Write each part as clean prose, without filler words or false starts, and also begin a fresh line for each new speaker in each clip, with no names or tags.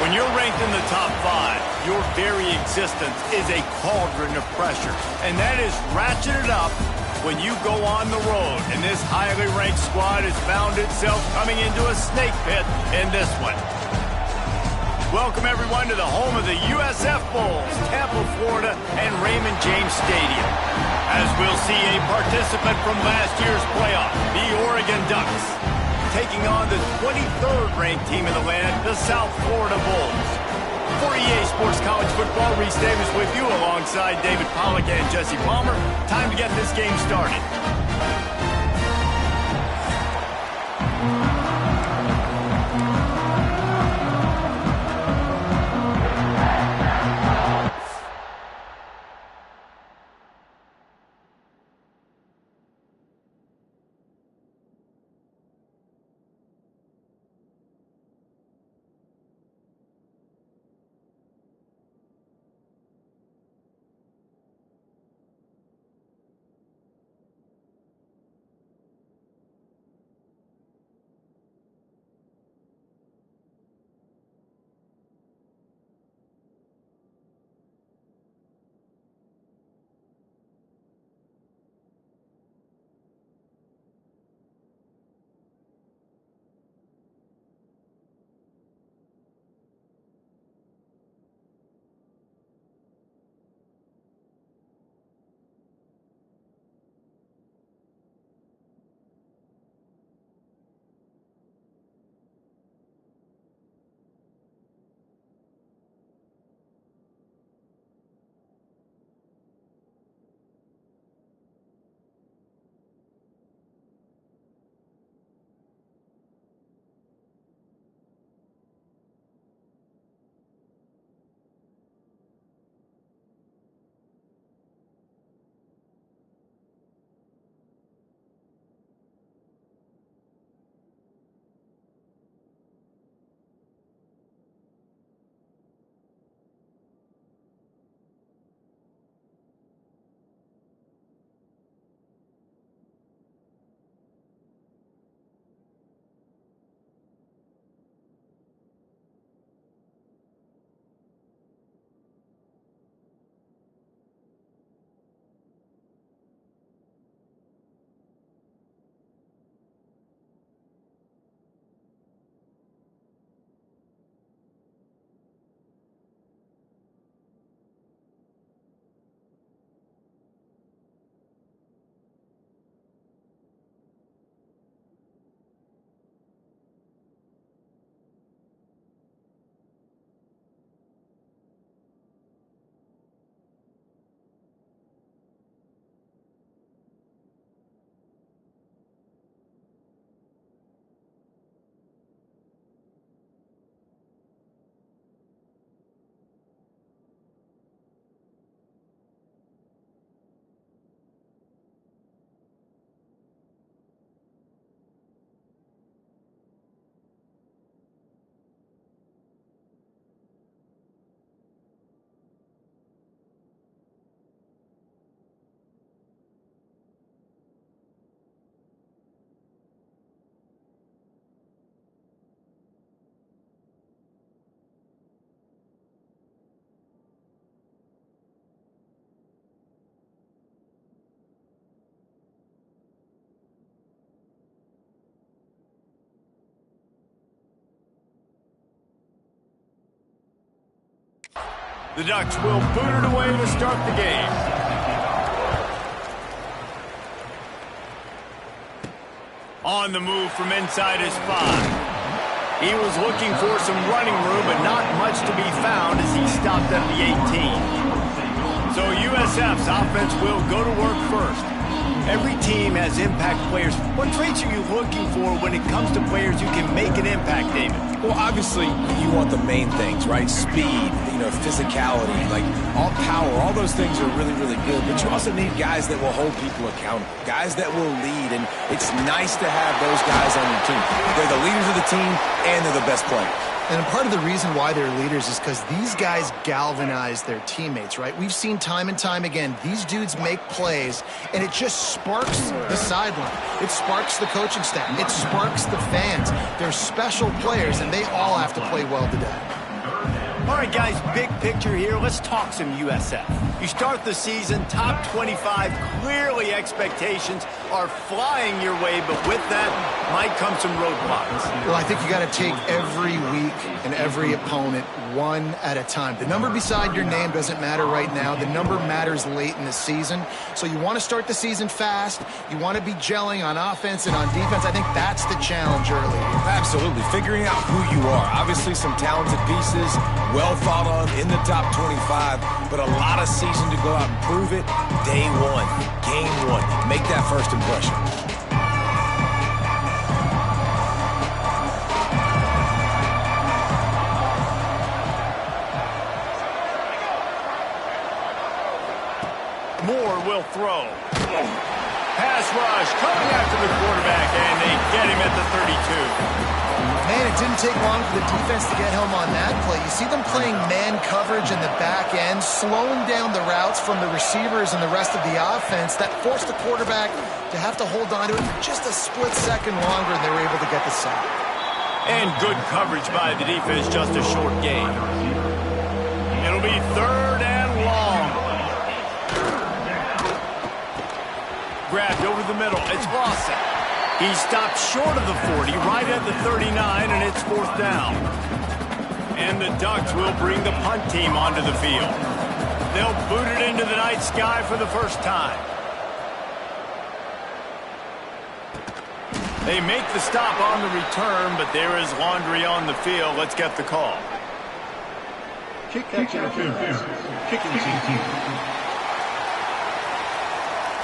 When you're ranked in the top 5, your very existence is a cauldron of pressure. And that is ratcheted up when you go on the road. And this highly ranked squad has found itself coming into a snake pit in this one. Welcome, everyone, to the home of the USF Bulls, Tampa, Florida, and Raymond James Stadium. As we'll see a participant from last year's playoff, the Oregon Ducks, taking on the 23rd ranked team in the land, the South Florida Bulls. For EA Sports College Football, Reese Davis with you alongside David Pollack and Jesse Palmer. Time to get this game started. The Ducks will boot it away to start the game. On the move from inside his 5. He was looking for some running room, but not much to be found as he stopped at the 18. So USF's offense will go to work first. Every team has impact players. What traits are you looking for when it comes to players who can make an impact, David?
Well, obviously, you want the main things, right? Speed, physicality, like all power, all those things are really, really good. But you also need guys that will hold people accountable, guys that will lead. And it's nice to have those guys on your team. They're the leaders of the team, and they're the best players.
And part of the reason why they're leaders is because these guys galvanize their teammates, right? We've seen time and time again, these dudes make plays, and it just sparks the sideline. It sparks the coaching staff. It sparks the fans. They're special players, and they all have to play well today.
All right, guys, big picture here. Let's talk some USF. You start the season, top 25. Clearly, expectations are flying your way, but with that might come some roadblocks.
Well, I think you got to take every week and every opponent one at a time. The number beside your name doesn't matter right now. The number matters late in the season. So you want to start the season fast. You want to be gelling on offense and on defense. I think that's the challenge early.
Absolutely. Figuring out who you are. Obviously, some talented pieces, well thought of in the top 25, but a lot of season to go out and prove it. Day one, game one. Make that first impression.
Moore will throw. Pass rush coming after the quarterback, and they get him at the 32.
Man, it didn't take long for the defense to get home on that play. You see them playing man coverage in the back end, slowing down the routes from the receivers and the rest of the offense. That forced the quarterback to have to hold on to it for just a split second longer, and they were able to get the sack.
And good coverage by the defense, just a short gain. It'll be 3rd and long. Grabbed over the middle. It's Lawson. He stopped short of the 40, right at the 39, and it's 4th down. And the Ducks will bring the punt team onto the field. They'll boot it into the night sky for the first time. They make the stop on the return, but there is laundry on the field. Let's get the call.
Kicking team.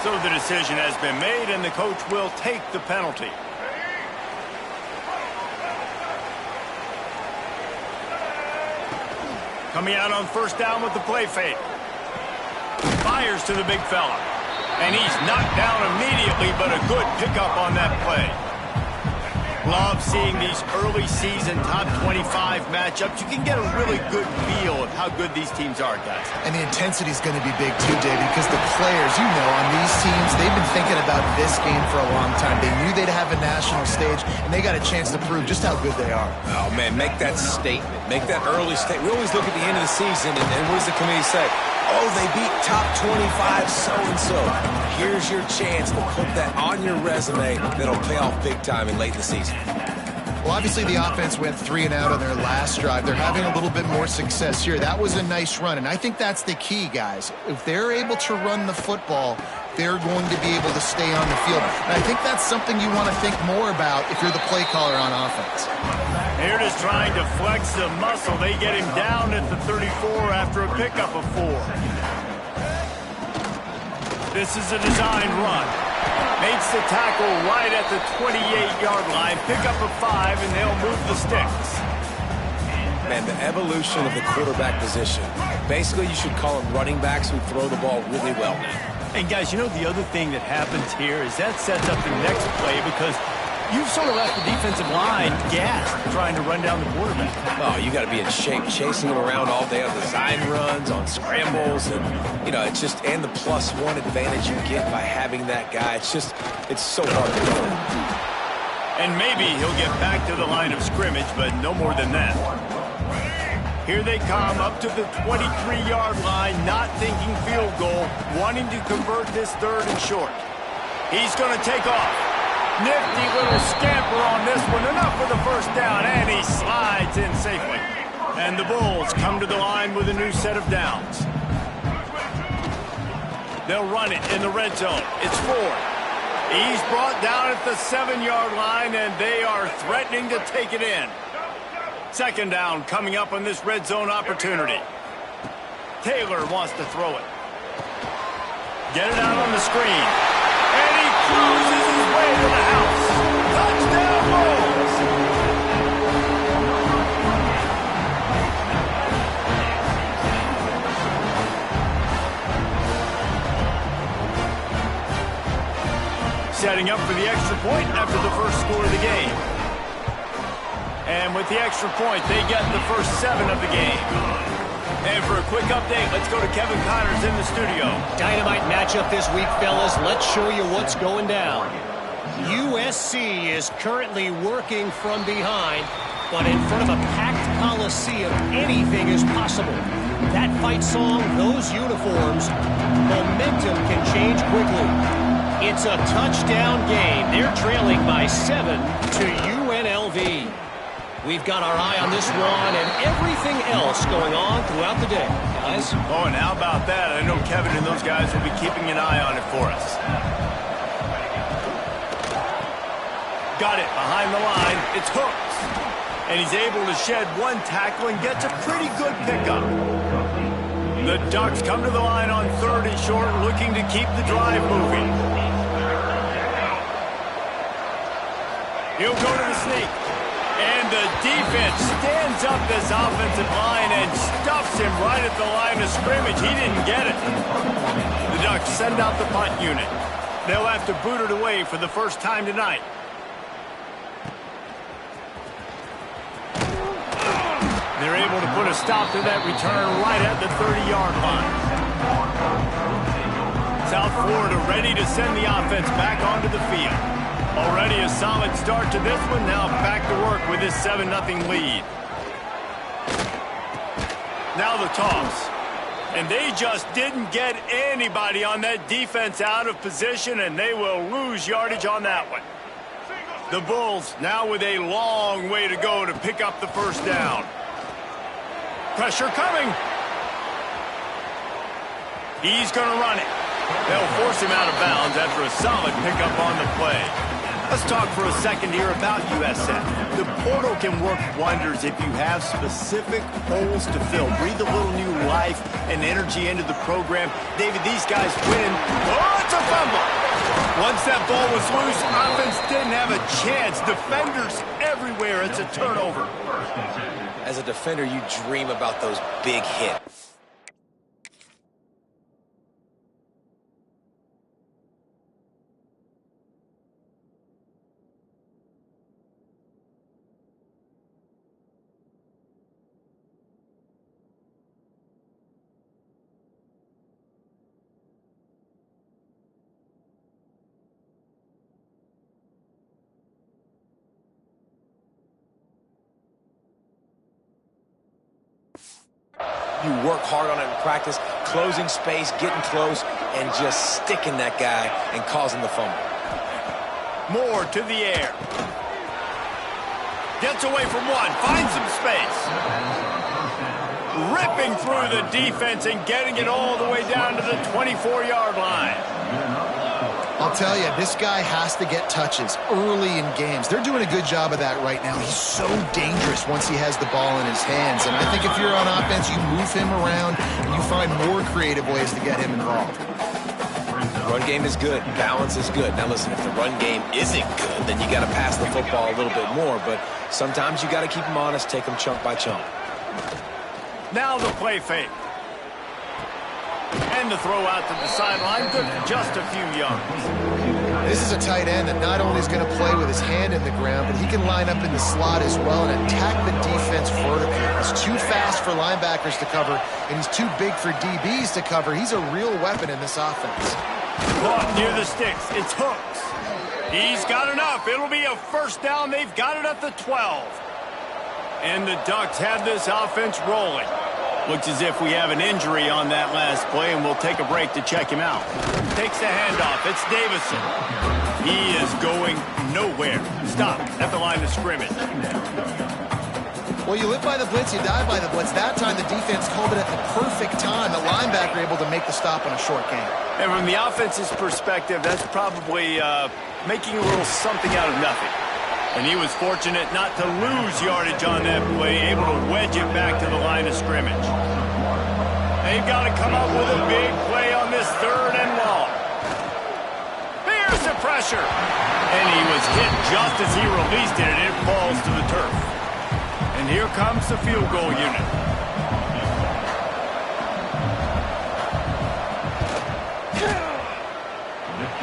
So the decision has been made, and the coach will take the penalty. Coming out on 1st down with the play fake. Fires to the big fella. And he's knocked down immediately, but a good pickup on that play. Love seeing these early season top 25 matchups. You can get a really good feel of how good these teams are, guys.
And the intensity is going to be big too, David, because the players, you know, on these teams, they've been thinking about this game for a long time. They knew they'd have a national stage, and they got a chance to prove just how good they are.
Oh, man, make that statement. Make that early statement. We always look at the end of the season, and what does the committee say? Oh, they beat top 25 so-and-so. Here's your chance to put that on your resume that'll pay off big time in late in the season.
Well, obviously the offense went 3 and out on their last drive. They're having a little bit more success here. That was a nice run, and I think that's the key, guys. If they're able to run the football, they're going to be able to stay on the field. And I think that's something you want to think more about if you're the play caller on offense.
They're just trying to flex the muscle. They get him down at the 34 after a pickup of 4. This is a design run. Makes the tackle right at the 28-yard line. Pick up a 5, and they'll move the sticks.
Man, the evolution of the quarterback position. Basically, you should call them running backs who throw the ball really well now.
And, guys, you know the other thing that happens here is that sets up the next play because you've sort of left the defensive line gassed trying to run down the quarterback.
Oh, you got to be in shape, chasing him around all day on design runs, on scrambles, and, you know, it's just, and the +1 advantage you get by having that guy. It's just, it's so hard to do.
And maybe he'll get back to the line of scrimmage, but no more than that. Here they come up to the 23-yard line, not thinking field goal, wanting to convert this 3rd and short. He's going to take off. Nifty little scamper on this one. Enough for the 1st down, and he slides in safely. And the Bulls come to the line with a new set of downs. They'll run it in the red zone. It's Ford. He's brought down at the 7-yard line, and they are threatening to take it in. 2nd down coming up on this red zone opportunity. Taylor wants to throw it. Get it out on the screen. And he cruises his way to the house. Touchdown, Bulls! Setting up for the extra point after the first score of the game. And with the extra point, they get the first 7 of the game. And for a quick update, let's go to Kevin Connors in the studio.
Dynamite matchup this week, fellas. Let's show you what's going down. USC is currently working from behind, but in front of a packed Coliseum, anything is possible. That fight song, those uniforms, momentum can change quickly. It's a touchdown game. They're trailing by 7 to UNLV. We've got our eye on this one and everything else going on throughout the day, guys.
Oh, and how about that? I know Kevin and those guys will be keeping an eye on it for us. Got it behind the line. It's Hooks. And he's able to shed one tackle and gets a pretty good pickup. The Ducks come to the line on 3rd and short, looking to keep the drive moving. He'll go to the sneak. And the defense stands up this offensive line and stuffs him right at the line of scrimmage. He didn't get it. The Ducks send out the punt unit. They'll have to boot it away for the first time tonight. They're able to put a stop to that return right at the 30-yard line. South Florida ready to send the offense back onto the field. Already a solid start to this one. Now back to work with this 7-0 lead. Now the toss. And they just didn't get anybody on that defense out of position, and they will lose yardage on that one. The Bulls now with a long way to go to pick up the first down. Pressure coming. He's going to run it. They'll force him out of bounds after a solid pickup on the play. Let's talk for a second here about USF. The portal can work wonders if you have specific holes to fill. Breathe a little new life and energy into the program. David, these guys win. Oh, it's a fumble. Once that ball was loose, offense didn't have a chance. Defenders everywhere. It's a turnover.
As a defender, you dream about those big hits. You work hard on it in practice, closing space, getting close, and just sticking that guy and causing the fumble.
Moore to the air. Gets away from one, finds some space. Ripping through the defense and getting it all the way down to the 24-yard line.
I'll tell you, this guy has to get touches early in games. They're doing a good job of that right now. He's so dangerous once he has the ball in his hands. And I think if you're on offense, you move him around and you find more creative ways to get him involved.
Run game is good. Balance is good. Now listen, if the run game isn't good, then you got to pass the football a little bit more. But sometimes you got to keep them honest, take them chunk by chunk.
Now the play fake. And the throw out to the sideline, good for just a few yards.
This is a tight end that not only is going to play with his hand in the ground, but he can line up in the slot as well and attack the defense vertically. He's too fast for linebackers to cover, and he's too big for DBs to cover. He's a real weapon in this offense.
Caught near the sticks. It's Hooks. He's got enough. It'll be a first down. They've got it at the 12. And the Ducks have this offense rolling. Looks as if we have an injury on that last play, and we'll take a break to check him out. Takes the handoff. It's Davison. He is going nowhere. Stop at the line of scrimmage.
Well, you live by the blitz, you die by the blitz. That time the defense called it at the perfect time. The linebacker able to make the stop on a short gain.
And from the offense's perspective, that's probably making a little something out of nothing. And he was fortunate not to lose yardage on that play, able to wedge it back to the line of scrimmage. They've got to come up with a big play on this 3rd and long. Here's the pressure. And he was hit just as he released it, and it falls to the turf. And here comes the field goal unit.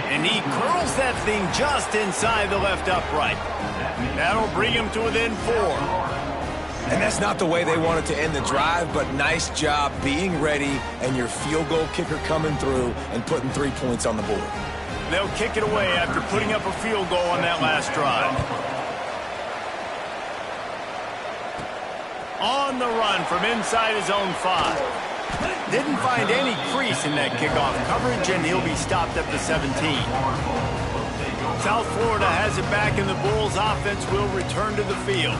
And he curls that thing just inside the left upright. That'll bring him to within 4.
And that's not the way they wanted to end the drive, but nice job being ready and your field goal kicker coming through and putting 3 points on the board.
They'll kick it away after putting up a field goal on that last drive. On the run from inside his own 5. Didn't find any crease in that kickoff coverage, and he'll be stopped at the 17. South Florida has it back, and the Bulls offense will return to the field.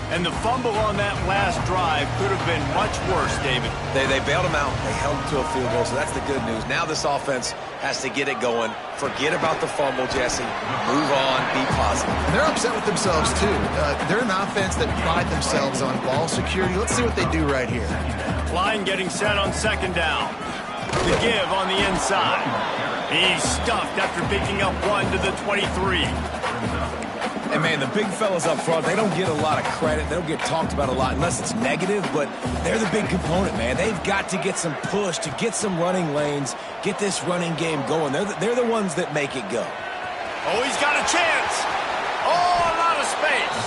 And the fumble on that last drive could have been much worse, David.
They bailed him out. They held him to a field goal, so that's the good news. Now this offense has to get it going. Forget about the fumble, Jesse. Move on. Be positive.
And they're upset with themselves, too. They're an offense that pride themselves on ball security. Let's see what they do right here.
Line getting set on second down. The give on the inside. He's stuffed after picking up 1 to the 23.
And, man, the big fellas up front, they don't get a lot of credit. They don't get talked about a lot unless it's negative, but they're the big component, man. They've got to get some push, to get some running lanes, get this running game going. They're the ones that make it go.
Oh, he's got a chance. Oh, a lot of space.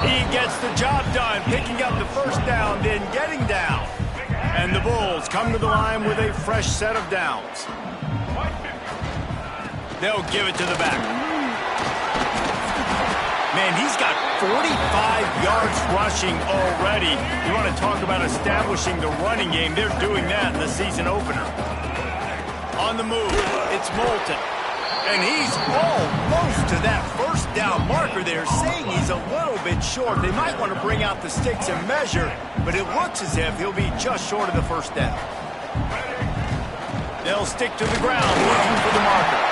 He gets the job done, picking up the first down, then getting down. And the Bulls come to the line with a fresh set of downs. They'll give it to the back. Man, he's got 45 yards rushing already. You want to talk about establishing the running game. They're doing that in the season opener. On the move, it's Moulton. And he's almost to that first down marker there, saying he's a little bit short. They might want to bring out the sticks and measure, but it looks as if he'll be just short of the first down. They'll stick to the ground, looking for the marker.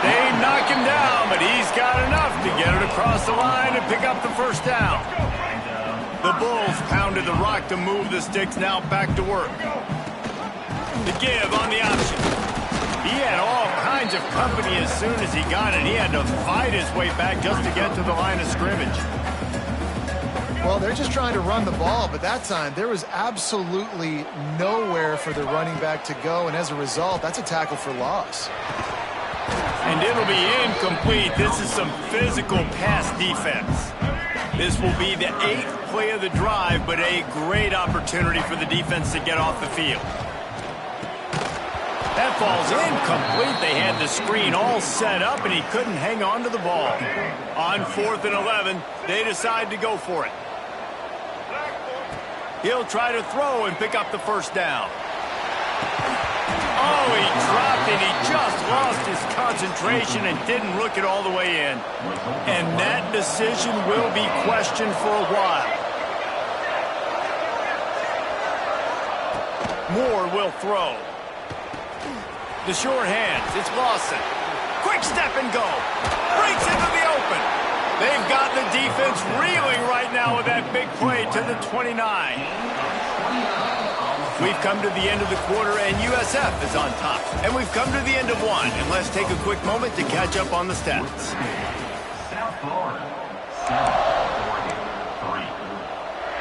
They knock him down, but he's got enough to get it across the line and pick up the first down. The Bulls pounded the rock to move the sticks, now back to work. The give on the option. He had all kinds of company as soon as he got it. He had to fight his way back just to get to the line of scrimmage.
Well, they're just trying to run the ball, but that time there was absolutely nowhere for the running back to go, and as a result, that's a tackle for loss.
And it'll be incomplete. This is some physical pass defense. This will be the 8th play of the drive, but a great opportunity for the defense to get off the field. That ball's incomplete. They had the screen all set up, and he couldn't hang on to the ball. On 4th and 11, they decide to go for it. He'll try to throw and pick up the first down. Oh, he dropped it. He just lost his concentration and didn't look it all the way in. And that decision will be questioned for a while. Moore will throw. The short hands. It's Lawson. Quick step and go. Breaks into the open. They've got the defense reeling right now with that big play to the 29. We've come to the end of the quarter, and USF is on top. And we've come to the end of one. And let's take a quick moment to catch up on the stats.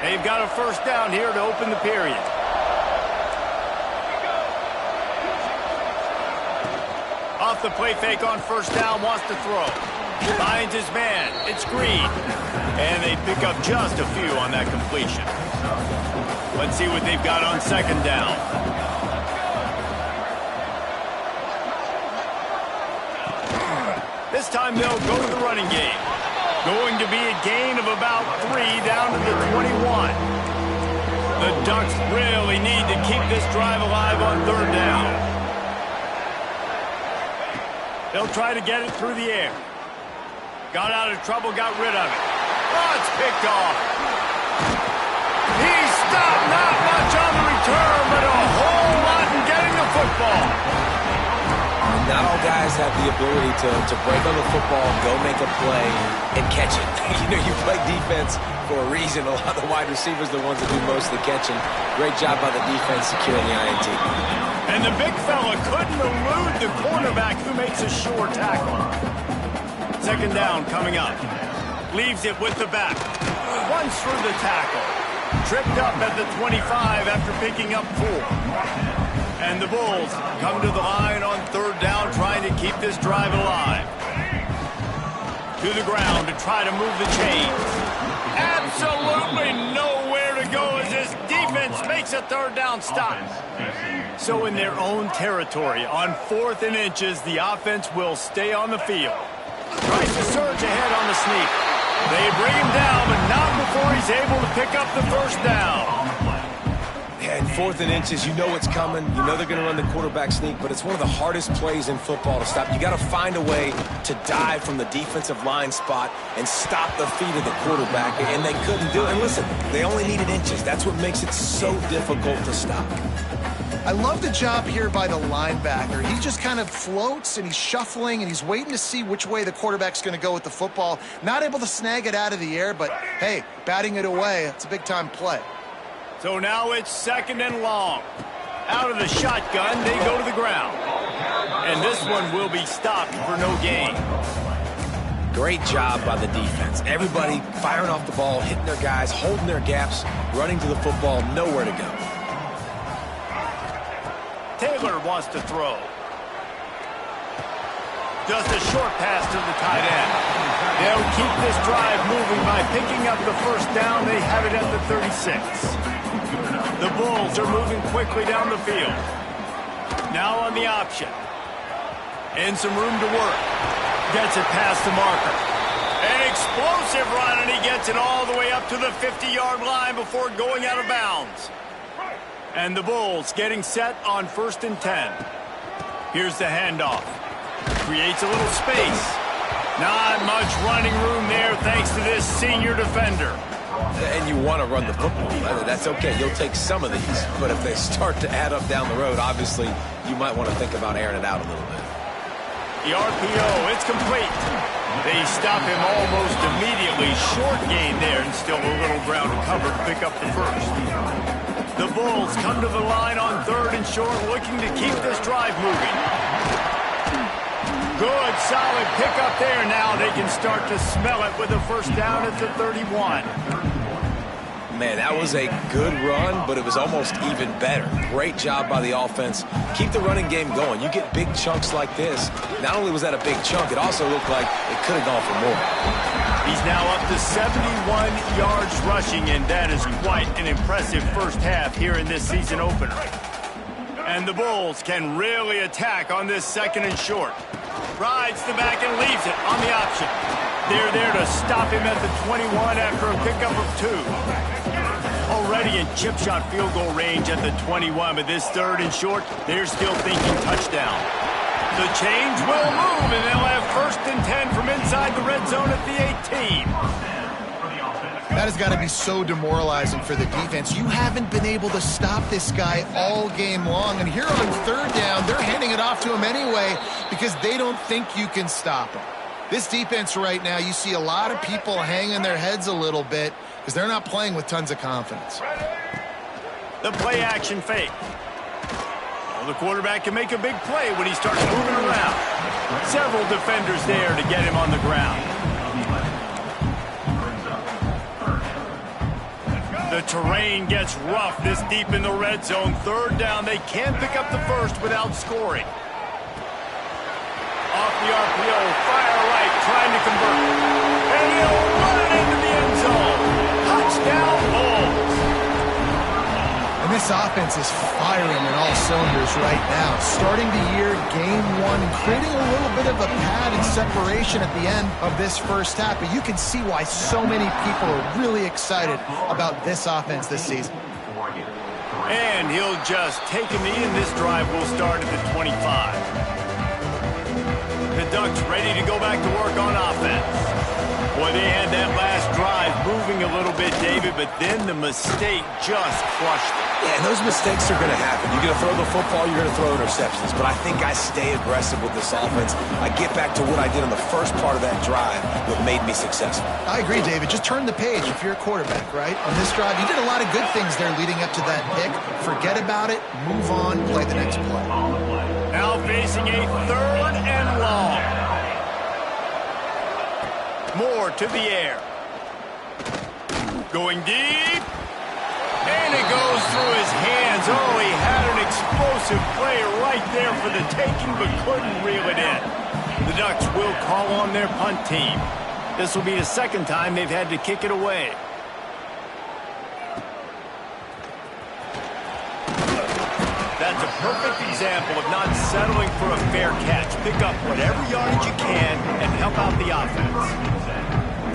They've got a first down here to open the period. Off the play fake on first down, wants to throw. Finds his man. It's Green. And they pick up just a few on that completion. Let's see what they've got on second down. This time they'll go to the running game. Going to be a gain of about 3 down to the 21. The Ducks really need to keep this drive alive on third down. They'll try to get it through the air. Got out of trouble, got rid of it. Oh, it's picked off. He's stopped, not much on the return, but a whole lot in getting the football.
Not all guys have the ability to break on the football, go make a play, and catch it. You know, you play defense for a reason. A lot of the wide receivers are the ones that do most of the catching. Great job by the defense securing the INT.
And the big fella couldn't elude the quarterback who makes a sure tackle. Second down coming up. Leaves it with the back. Runs through the tackle. Tripped up at the 25 after picking up 4. And the Bulls come to the line on third down, trying to keep this drive alive. To the ground to try to move the chains. Absolutely nowhere to go as this defense makes a third down stop. So in their own territory, on 4th and inches, the offense will stay on the field. Tries to surge ahead on the sneak. They bring him down, but not before he's able to pick up the first down.
And 4th and inches, you know it's coming. You know they're going to run the quarterback sneak, but it's one of the hardest plays in football to stop. You got to find a way to dive from the defensive line spot and stop the feet of the quarterback, and they couldn't do it. And listen, they only needed inches. That's what makes it so difficult to stop.
I love the job here by the linebacker. He just kind of floats, and he's shuffling, and he's waiting to see which way the quarterback's going to go with the football. Not able to snag it out of the air, but, hey, batting it away, it's a big-time play.
So now it's 2nd and long. Out of the shotgun, they go to the ground. And this one will be stopped for no gain.
Great job by the defense. Everybody firing off the ball, hitting their guys, holding their gaps, running to the football, nowhere to go.
Taylor wants to throw. Just a short pass to the tight end. They'll keep this drive moving by picking up the first down. They have it at the 36. The Bulls are moving quickly down the field. Now on the option. And some room to work. Gets it past the marker. An explosive run, and he gets it all the way up to the 50-yard line before going out of bounds. And the Bulls getting set on 1st and 10. Here's the handoff. Creates a little space. Not much running room there thanks to this senior defender.
And you want to run the football. That's okay. You'll take some of these. But if they start to add up down the road, obviously you might want to think about airing it out a little bit.
The RPO, it's complete. They stop him almost immediately. Short gain there, and still a little ground to cover to pick up the first. The Bulls come to the line on 3rd and short, looking to keep this drive moving. Good, solid pickup there. Now they can start to smell it with a first down at the 31.
Man, that was a good run, but it was almost even better. Great job by the offense. Keep the running game going. You get big chunks like this. Not only was that a big chunk, it also looked like it could have gone for more.
He's now up to 71 yards rushing, and that is quite an impressive first half here in this season opener. And the Bulls can really attack on this 2nd and short. Rides the back and leaves it on the option. They're there to stop him at the 21 after a pickup of 2. Already in chip shot field goal range at the 21, but this 3rd and short, they're still thinking touchdown. The chains will move, and they'll have 1st and 10 from inside the red zone at the 18.
That has got to be so demoralizing for the defense. You haven't been able to stop this guy all game long. And here on 3rd down, they're handing it off to him anyway because they don't think you can stop him. This defense right now, you see a lot of people hanging their heads a little bit because they're not playing with tons of confidence.
The play action fake. Well, the quarterback can make a big play when he starts moving around. Several defenders there to get him on the ground. The terrain gets rough this deep in the red zone. 3rd down, they can't pick up the first without scoring. Off the RPO, fire right, trying to convert. And he'll run it into the end zone. Touchdown, Bulls.
And this offense is firing on all cylinders right now. Starting the year, game 1, and creating a little bit of a pad and separation at the end of this first half. But you can see why so many people are really excited about this offense this season.
And he'll just take a knee, and this drive will start at the 25. The Ducks ready to go back to work on offense. Boy, they had that last drive moving a little bit, David, but then the mistake just crushed them.
Yeah, and those mistakes are going to happen. You're going to throw the football, you're going to throw interceptions. But I think I stay aggressive with this offense. I get back to what I did in the first part of that drive that made me successful.
I agree, David. Just turn the page if you're a quarterback, right? On this drive, you did a lot of good things there leading up to that pick. Forget about it, move on, play the next play.
Now facing a 3rd and long. Moore to the air. Going deep. And it goes through his hands. Oh, he had an explosive play right there for the taking, but couldn't reel it in. The Ducks will call on their punt team. This will be the 2nd time they've had to kick it away. That's a perfect example of not settling for a fair catch. Pick up whatever yardage you can and help out the offense.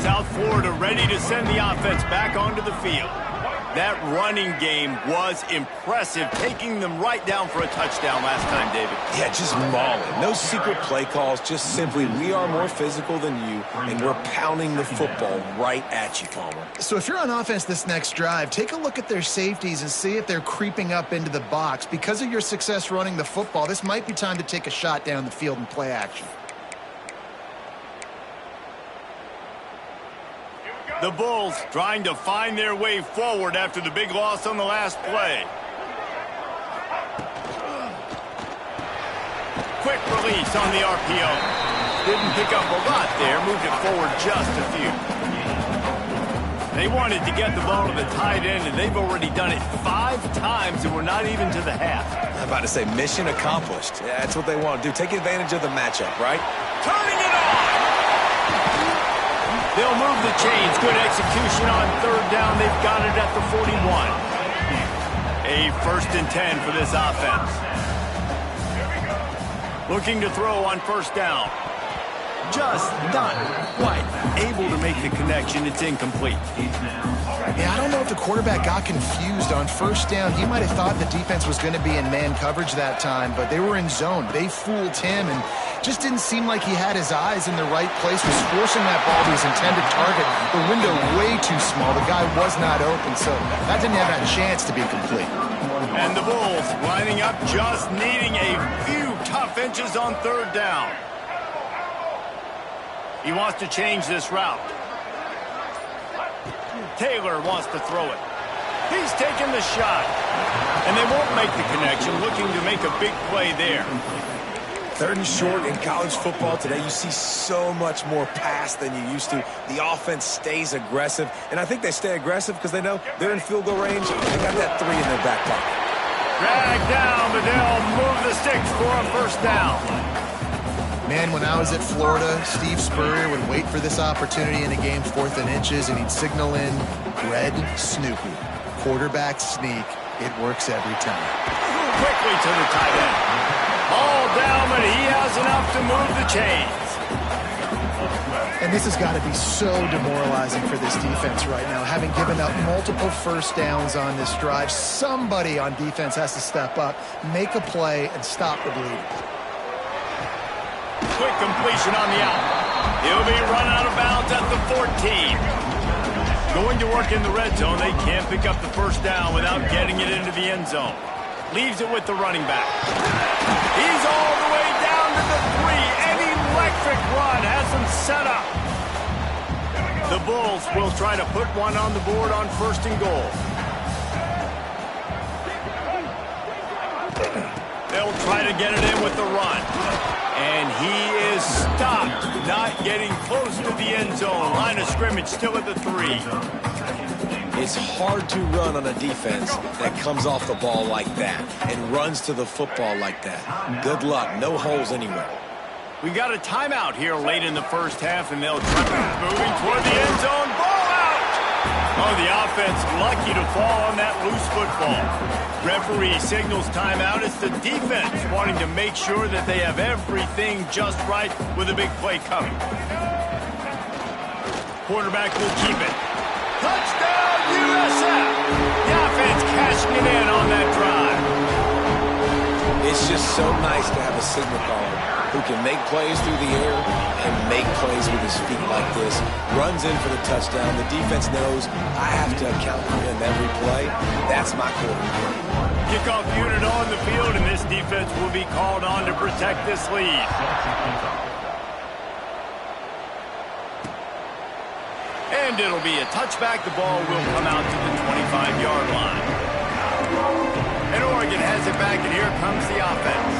South Florida ready to send the offense back onto the field. That running game was impressive, taking them right down for a touchdown last time, David.
Yeah, just mauling. No secret play calls, just simply we are more physical than you, and we're pounding the football right at you, Palmer.
So if you're on offense this next drive, take a look at their safeties and see if they're creeping up into the box. Because of your success running the football, this might be time to take a shot down the field and play action.
The Bulls trying to find their way forward after the big loss on the last play. Quick release on the RPO. Didn't pick up a lot there, moved it forward just a few. They wanted to get the ball to the tight end, and they've already done it 5 times, and we're not even to the half.
I'm about to say mission accomplished. Yeah, that's what they want to do. Take advantage of the matchup, right?
Turning it on! They'll move the chains. Good execution on 3rd down. They've got it at the 41. A 1st and 10 for this offense. Looking to throw on 1st down. Just not quite able to make the connection. It's incomplete.
Yeah, I don't know if the quarterback got confused on 1st down. He might have thought the defense was going to be in man coverage that time, but they were in zone. They fooled him and just didn't seem like he had his eyes in the right place. Was forcing that ball to his intended target. The window way too small. The guy was not open, so that didn't have a chance to be complete.
And the Bulls lining up, just needing a few tough inches on 3rd down. He wants to change this route. Taylor wants to throw it. He's taking the shot. And they won't make the connection, looking to make a big play there.
3rd and short in college football today, you see so much more pass than you used to. The offense stays aggressive, and I think they stay aggressive because they know they're in field goal range. They got that 3 in their back pocket.
Drag down, but they'll move the sticks for a 1st down.
Man, when I was at Florida, Steve Spurrier would wait for this opportunity in a game 4th and inches, and he'd signal in red Snoopy. Quarterback sneak. It works every time.
Quickly to the tight end. All down, but he has enough to move the chains.
And this has got to be so demoralizing for this defense right now. Having given up multiple 1st downs on this drive, somebody on defense has to step up, make a play, and stop the bleeding.
Quick completion on the out. He'll be run out of bounds at the 14. Going to work in the red zone. They can't pick up the 1st down without getting it into the end zone. Leaves it with the running back. He's all the way down to the 3. An electric run has them set up. The Bulls will try to put one on the board on 1st and goal. They'll try to get it in with the run. And he is stopped, not getting close to the end zone. Line of scrimmage still at the 3.
It's hard to run on a defense that comes off the ball like that and runs to the football like that. Good luck. No holes anywhere.
We got a timeout here late in the 1st half, and they'll try moving toward the end zone. Ball out! Oh, the offense lucky to fall on that loose football. Referee signals timeout. It's the defense wanting to make sure that they have everything just right with a big play coming. Quarterback will keep it. Touchdown, USF! The offense cashing it in on that drive.
It's just so nice to have a signal caller who can make plays through the air and make plays with his feet like this. Runs in for the touchdown. The defense knows I have to account for him every play. That's my quarterback.
Kickoff unit on the field, and this defense will be called on to protect this lead. And it'll be a touchback. The ball will come out to the 25-yard line. And Oregon has it back, and here comes the offense.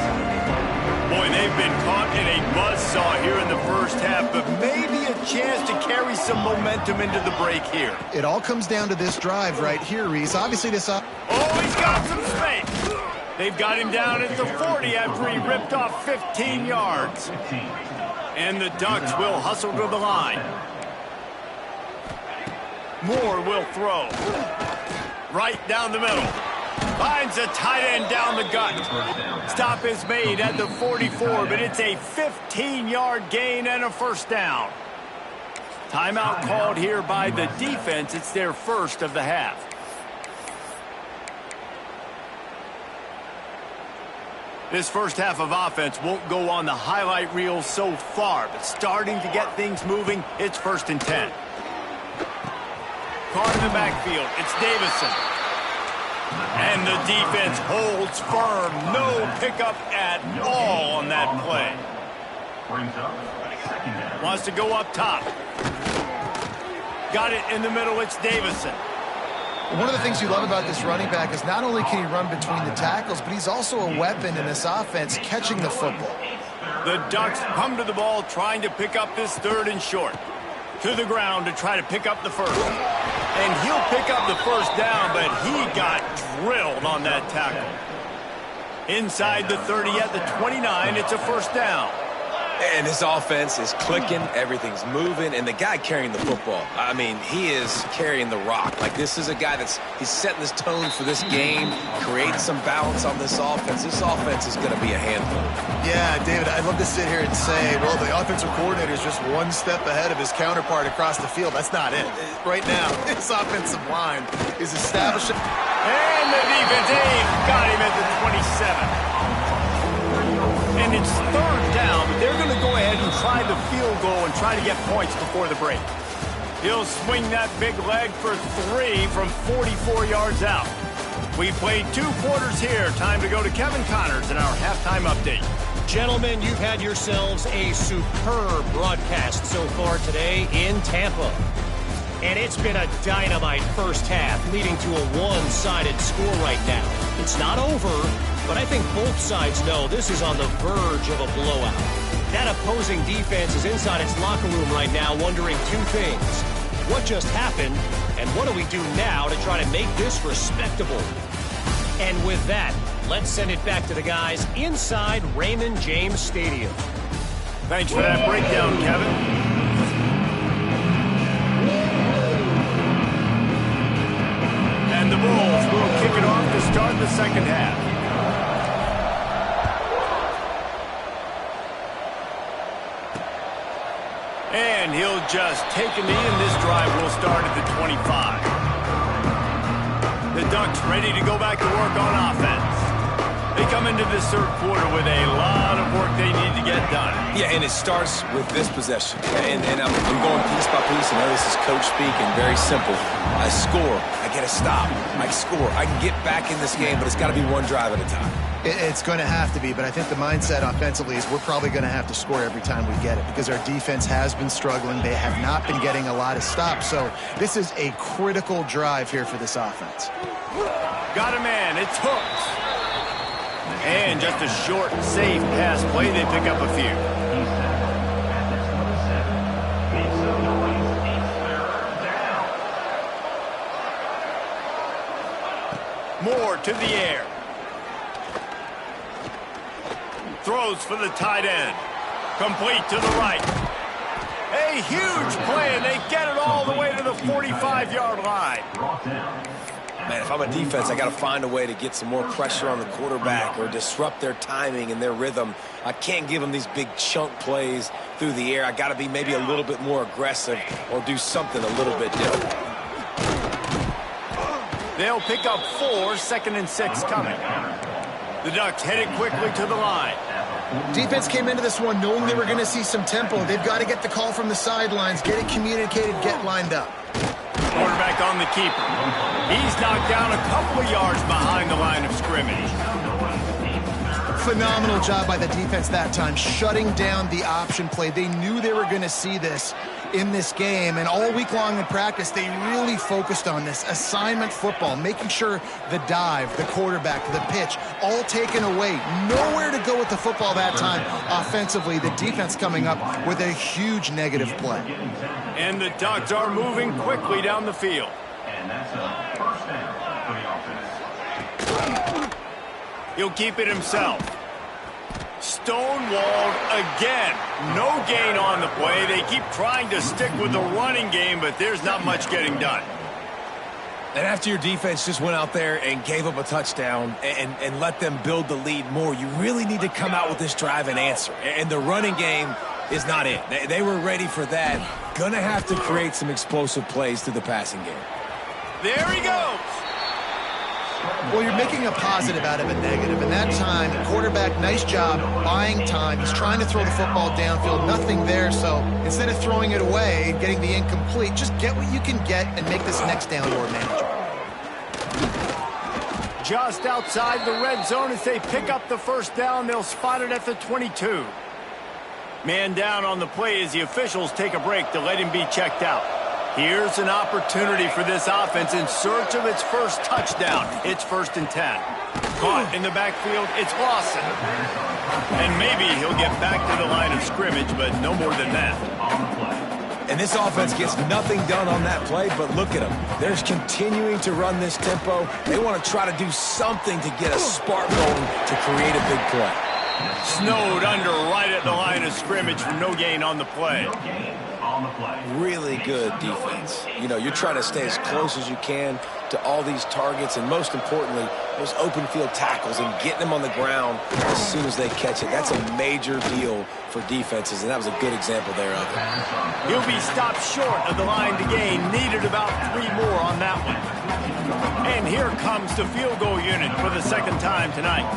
Boy, they've been caught in a buzzsaw here in the 1st half, but maybe a chance to carry some momentum into the break here.
It all comes down to this drive right here, Reese. Obviously, this up.
Oh, he's got some space. They've got him down at the 40 after he ripped off 15 yards. And the Ducks will hustle to the line. Moore will throw. Right down the middle. Finds a tight end down the gut. Stop is made at the 44, but it's a 15-yard gain and a 1st down. Timeout called here by the defense. It's their first of the half. This first half of offense won't go on the highlight reel so far, but starting to get things moving, it's 1st and 10. Caught in the backfield, it's Davison. And the defense holds firm. No pickup at all on that play. Wants to go up top. Got it in the middle, it's Davison.
One of the things you love about this running back is not only can he run between the tackles, but he's also a weapon in this offense catching the football.
The Ducks come to the ball trying to pick up this 3rd and short. To the ground to try to pick up the first. And he'll pick up the first down, but he got drilled on that tackle. Inside the 30 at the 29, it's a 1st down.
And this offense is clicking, everything's moving, and the guy carrying the football, I mean, he is carrying the rock. Like, this is a guy he's setting this tone for this game, creating some balance on this offense. This offense is going to be a handful.
Yeah, David, I'd love to sit here and say, well, the offensive coordinator is just one step ahead of his counterpart across the field. That's not it. Right now, this offensive line is establishing.
And the defense got him at the 27. And it's 3rd down, but they're going to go ahead and try the field goal and try to get points before the break. He'll swing that big leg for 3 from 44 yards out. We played 2 quarters here. Time to go to Kevin Connors in our halftime update.
Gentlemen, you've had yourselves a superb broadcast so far today in Tampa. And it's been a dynamite first half, leading to a one-sided score right now. It's not over, but I think both sides know this is on the verge of a blowout. That opposing defense is inside its locker room right now wondering 2 things. What just happened, and what do we do now to try to make this respectable? And with that, let's send it back to the guys inside Raymond James Stadium.
Thanks for that breakdown, Kevin. And the Bulls will kick it off to start the second half. And he'll just take a knee, and this drive will start at the 25. The Ducks ready to go back to work on offense. They come into this 3rd quarter with a lot of work they need to get done.
Yeah, and it starts with this possession. And I'm going piece by piece. I know this is coach speak and very simple. I score. I get a stop. I score. I can get back in this game, but it's got to be one drive at a time.
It's going to have to be, but I think the mindset offensively is we're probably going to have to score every time we get it because our defense has been struggling. They have not been getting a lot of stops, so this is a critical drive here for this offense.
Got a man. It's hooked. And just a short, safe pass play. They pick up a few. Moore to the air. Throws for the tight end. Complete to the right. A huge play, and they get it all the way to the 45-yard line.
Man, if I'm a defense, I got to find a way to get some more pressure on the quarterback or disrupt their timing and their rhythm. I can't give them these big chunk plays through the air. I got to be maybe a little bit more aggressive or do something a little bit different.
They'll pick up 4, 2nd and 6 coming. The Ducks headed quickly to the line.
Defense came into this one knowing they were going to see some tempo. They've got to get the call from the sidelines, get it communicated, get lined up.
Quarterback on the keeper. He's knocked down a couple of yards behind the line of scrimmage.
Phenomenal job by the defense that time, shutting down the option play. They knew they were going to see this in this game, and all week long in practice, they really focused on this assignment football, making sure the dive, the quarterback, the pitch, all taken away. Nowhere to go with the football that time offensively. The defense coming up with a huge negative play.
And the Ducks are moving quickly down the field.
And that's a 1st down for the offense.
He'll keep it himself. Stonewalled again. No gain on the play. They keep trying to stick with the running game, but there's not much getting done.
And after your defense just went out there and gave up a touchdown and let them build the lead more, you really need to come out with this drive and answer. And the running game is not it. They were ready for that. Gonna have to create some explosive plays through the passing game.
There he goes.
Well, you're making a positive out of a negative. And that time, quarterback, nice job buying time. He's trying to throw the football downfield, nothing there. So instead of throwing it away and getting the incomplete, just get what you can get and make this next down more manageable.
Just outside the red zone as they pick up the first down. They'll spot it at the 22. Man down on the play as the officials take a break to let him be checked out. Here's an opportunity for this offense in search of its first touchdown. It's 1st and 10. Caught in the backfield, it's Lawson. And maybe he'll get back to the line of scrimmage, but no more than that.
And this offense gets nothing done on that play, but look at them. They're continuing to run this tempo. They want to try to do something to get a spark going to create a big play.
Snowed under right at the line of scrimmage for no gain on the play.
Really good defense. You know, you're trying to stay as close as you can to all these targets, and most importantly, those open field tackles and getting them on the ground as soon as they catch it. That's a major deal for defenses, and that was a good example there of it.
He'll be stopped short of the line to gain. Needed about 3 more on that one. And here comes the field goal unit for the second time tonight.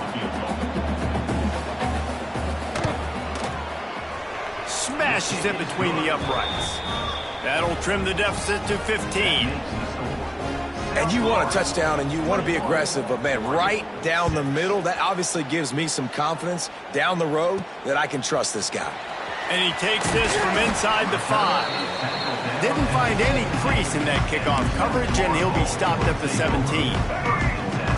Smashes it between the uprights. That'll trim the deficit to 15.
And you want a touchdown and you want to be aggressive, but man, right down the middle, that obviously gives me some confidence down the road that I can trust this guy.
And he takes this from inside the 5. Didn't find any crease in that kickoff coverage, and he'll be stopped at the 17.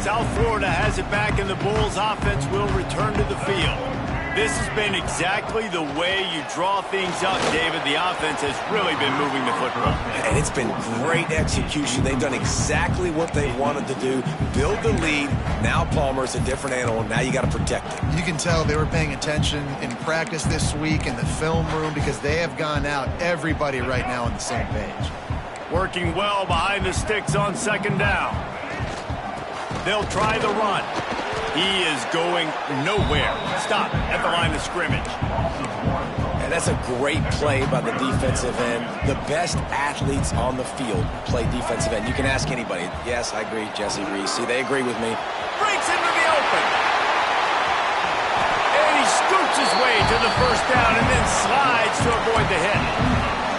South Florida has it back, and the Bulls offense will return to the field. This has been exactly the way you draw things up, David. The offense has really been moving the football.
And it's been great execution. They've done exactly what they wanted to do. Build the lead. Now Palmer's a different animal. Now you got to protect it.
You can tell they were paying attention in practice this week in the film room because they have gone out, everybody right now on the same page.
Working well behind the sticks on 2nd down. They'll try the run. He is going nowhere. Stop at the line of scrimmage.
And that's a great play by the defensive end. The best athletes on the field play defensive end. You can ask anybody. Yes, I agree, Jesse Reese. See, they agree with me.
Breaks into the open. And he scoots his way to the first down and then slides to avoid the hit.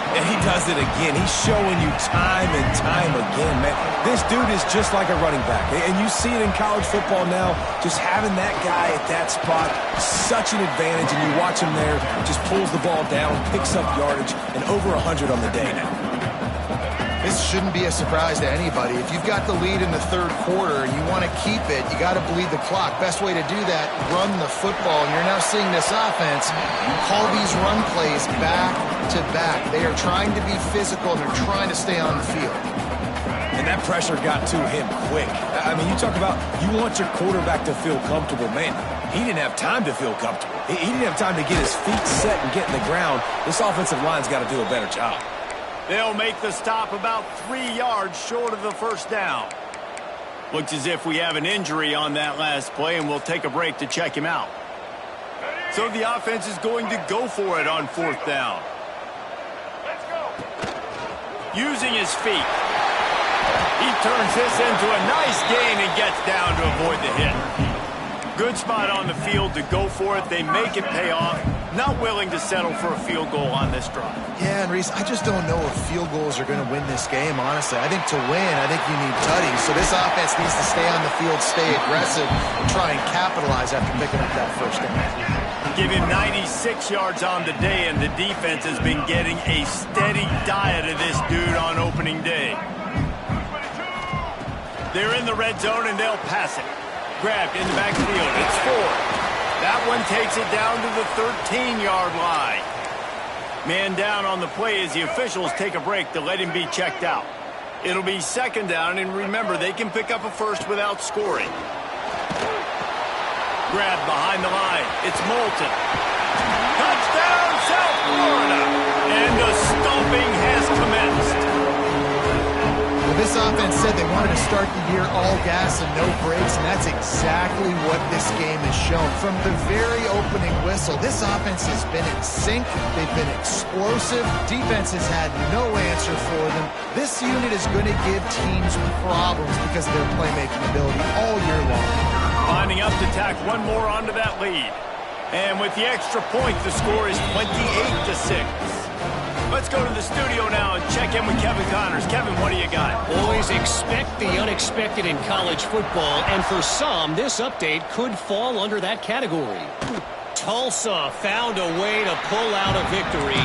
And he does it again. He's showing you time and time again, man. This dude is just like a running back. And you see it in college football now. Just having that guy at that spot, such an advantage. And you watch him there, just pulls the ball down, picks up yardage, and over 100 on the day now.
This shouldn't be a surprise to anybody. If you've got the lead in the 3rd quarter and you want to keep it, you got to bleed the clock. Best way to do that, run the football. And you're now seeing this offense call these run plays back to back. They are trying to be physical and they're trying to stay on the field.
And that pressure got to him quick. I mean, you talk about you want your quarterback to feel comfortable. Man, he didn't have time to feel comfortable. He didn't have time to get his feet set and get in the ground. This offensive line's got to do a better job.
They'll make the stop about 3 yards short of the first down. Looks as if we have an injury on that last play, and we'll take a break to check him out. So the offense is going to go for it on 4th down. Let's go. Using his feet. He turns this into a nice gain and gets down to avoid the hit. Good spot on the field to go for it. They make it pay off. Not willing to settle for a field goal on this drive.
Yeah, and Reese, I just don't know if field goals are going to win this game, honestly. I think to win, I think you need tutties. So this offense needs to stay on the field, stay aggressive, and try and capitalize after picking up that first down.
Give him 96 yards on the day, and the defense has been getting a steady diet of this dude on opening day. They're in the red zone, and they'll pass it. Grabbed in the backfield. It's 4. That one takes it down to the 13-yard line. Man down on the play as the officials take a break to let him be checked out. It'll be 2nd down, and remember, they can pick up a first without scoring. Grabbed behind the line. It's Moulton. Touchdown, South Florida! And the stomping has commenced.
Well, this offense said they wanted to start the year all gas and no brakes, and that's exactly what this game has shown. From the very opening whistle, this offense has been in sync. They've been explosive. Defense has had no answer for them. This unit is going to give teams problems because of their playmaking ability all year long.
Lining up to tack one more onto that lead. And with the extra point, the score is 28-6. Let's go to the studio now and check in with Kevin Connors. Kevin, what do you got?
Always expect the unexpected in college football, and for some, this update could fall under that category. Tulsa found a way to pull out a victory.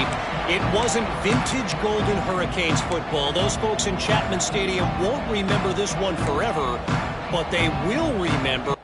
It wasn't vintage Golden Hurricanes football. Those folks in Chapman Stadium won't remember this one forever, but they will remember.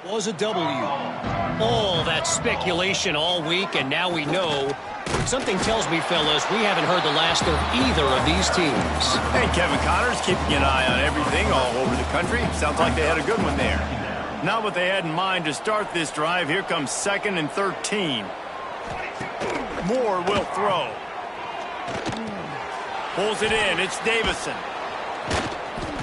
Was a W. All that speculation all week, and now we know. Something tells me, fellas, we haven't heard the last of either of these teams.
Hey, Kevin Connors, keeping an eye on everything all over the country. Sounds like they had a good one there. Not what they had in mind to start this drive. Here comes 2nd and 13. Moore will throw. Pulls it in. It's Davison.